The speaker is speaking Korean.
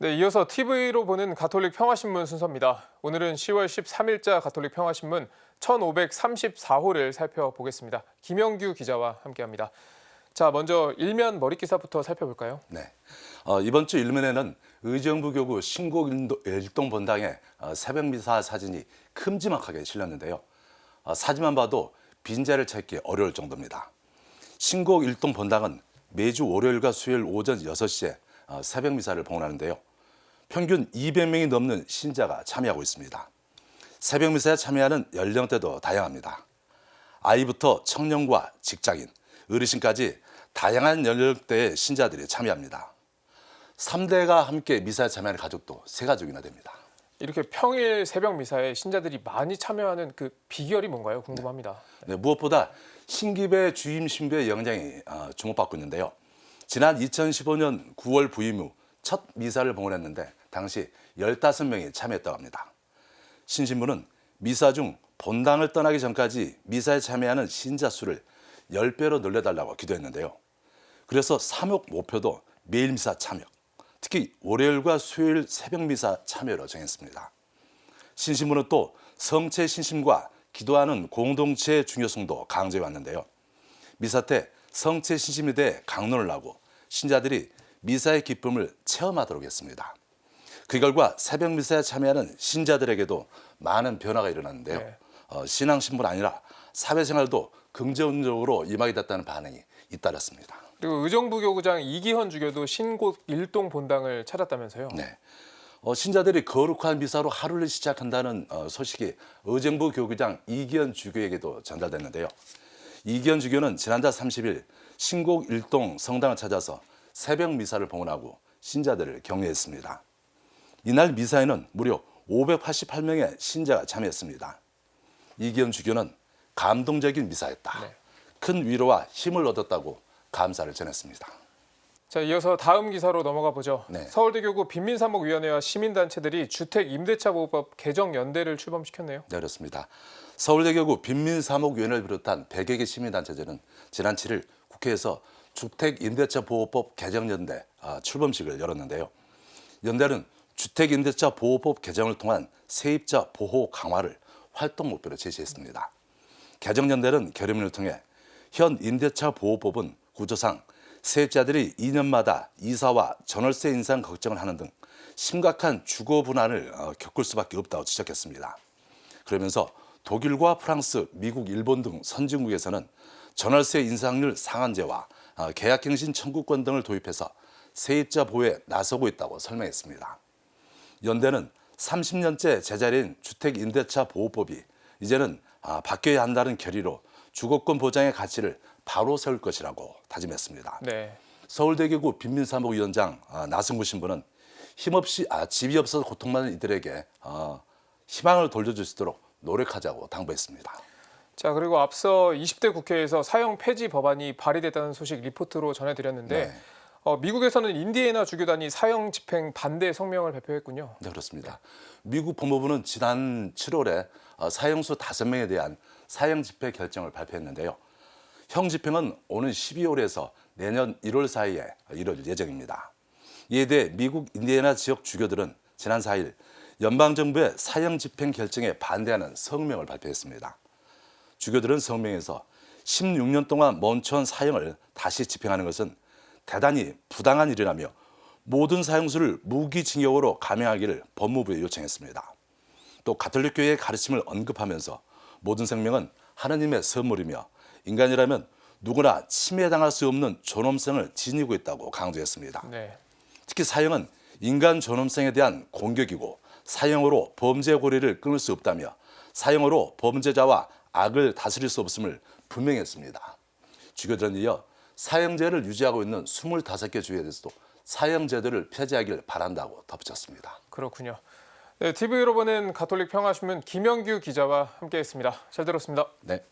네, 이어서 TV로 보는 가톨릭 평화신문 순서입니다. 오늘은 10월 13일자 가톨릭 평화신문 1534호를 살펴보겠습니다. 김영규 기자와 함께합니다. 자, 먼저 일면 머릿 기사부터 살펴볼까요? 네. 이번 주 일면에는 의정부 교구 신곡 일동 본당의 새벽 미사 사진이 큼지막하게 실렸는데요. 사진만 봐도 빈자를 찾기 어려울 정도입니다. 신곡 일동 본당은 매주 월요일과 수요일 오전 6시에 새벽 미사를 봉헌하는데요. 평균 200명이 넘는 신자가 참여하고 있습니다. 새벽 미사에 참여하는 연령대도 다양합니다. 아이부터 청년과 직장인, 어르신까지 다양한 연령대의 신자들이 참여합니다. 3대가 함께 미사에 참여하는 가족도 3가족이나 됩니다. 이렇게 평일 새벽 미사에 신자들이 많이 참여하는 그 비결이 뭔가요? 궁금합니다. 네, 무엇보다 신기배 주임 신부의 영향이 주목받고 있는데요. 지난 2015년 9월 부임 후 첫 미사를 봉헌했는데 당시 15명이 참여했다고 합니다. 신신부는 미사 중 본당을 떠나기 전까지 미사에 참여하는 신자 수를 10배로 늘려달라고 기도했는데요. 그래서 3억 목표도 매일 미사 참여, 특히 월요일과 수요일 새벽 미사 참여로 정했습니다. 신신부는 또 성체 신심과 기도하는 공동체의 중요성도 강조해 왔는데요. 미사 때 성체 신심에 대해 강론을 하고 신자들이 미사의 기쁨을 체험하도록 했습니다. 그 결과 새벽 미사에 참여하는 신자들에게도 많은 변화가 일어났는데요. 네. 신앙심뿐 아니라 사회생활도 긍정적으로 임하게 됐다는 반응이 잇따랐습니다. 그리고 의정부 교구장 이기헌 주교도 신곡 일동 본당을 찾았다면서요? 네. 신자들이 거룩한 미사로 하루를 시작한다는 소식이 의정부 교구장 이기헌 주교에게도 전달됐는데요. 이기헌 주교는 지난달 30일 신곡 일동 성당을 찾아서 새벽 미사를 봉헌하고 신자들을 격려했습니다. 이날 미사에는 무려 588명의 신자가 참여했습니다. 이기헌 주교는 감동적인 미사였다. 네. 큰 위로와 힘을 얻었다고 감사를 전했습니다. 자, 이어서 다음 기사로 넘어가 보죠. 네. 서울대교구 빈민사목위원회와 시민단체들이 주택임대차보호법 개정연대를 출범시켰네요. 네, 그렇습니다. 서울대교구 빈민사목위원회를 비롯한 100여 개 시민단체들은 지난 7일 국회에서 주택임대차보호법 개정연대 출범식을 열었는데요. 연대는 주택임대차보호법 개정을 통한 세입자 보호 강화를 활동 목표로 제시했습니다. 개정연대는 결의문을 통해 현 임대차보호법은 구조상 세입자들이 2년마다 이사와 전월세 인상 걱정을 하는 등 심각한 주거 분란을 겪을 수밖에 없다고 지적했습니다. 그러면서 독일과 프랑스, 미국, 일본 등 선진국에서는 전월세 인상률 상한제와 계약갱신 청구권 등을 도입해서 세입자 보호에 나서고 있다고 설명했습니다. 연대는 30년째 제자리인 주택임대차보호법이 이제는 바뀌어야 한다는 결의로 주거권 보장의 가치를 바로 세울 것이라고 다짐했습니다. 네. 서울대교구 빈민사목위원장 나승구 신부는 힘없이 집이 없어서 고통받는 이들에게 희망을 돌려줄 수 있도록 노력하자고 당부했습니다. 자, 그리고 앞서 20대 국회에서 사형 폐지 법안이 발의됐다는 소식 리포트로 전해드렸는데 네. 미국에서는 인디애나 주교단이 사형 집행 반대 성명을 발표했군요. 네, 그렇습니다. 미국 법무부는 지난 7월에 사형수 5명에 대한 사형 집행 결정을 발표했는데요. 형 집행은 오는 12월에서 내년 1월 사이에 이룰 예정입니다. 이에 대해 미국 인디애나 지역 주교들은 지난 4일 연방정부의 사형 집행 결정에 반대하는 성명을 발표했습니다. 주교들은 성명에서 16년 동안 멈춰온 사형을 다시 집행하는 것은 대단히 부당한 일이라며 모든 사형수를 무기징역으로 감형하기를 법무부에 요청했습니다. 또 가톨릭교회의 가르침을 언급하면서 모든 생명은 하느님의 선물이며 인간이라면 누구나 침해당할 수 없는 존엄성을 지니고 있다고 강조했습니다. 네. 특히 사형은 인간 존엄성에 대한 공격이고 사형으로 범죄 고리를 끊을 수 없다며 사형으로 범죄자와 악을 다스릴 수 없음을 분명히 했습니다. 주교들은 이어 사형제를 유지하고 있는 25개 주에서도 사형제도를 폐지하길 바란다고 덧붙였습니다. 그렇군요. 네, TV로 보는 가톨릭 평화신문 김영규 기자와 함께했습니다. 잘 들었습니다. 네.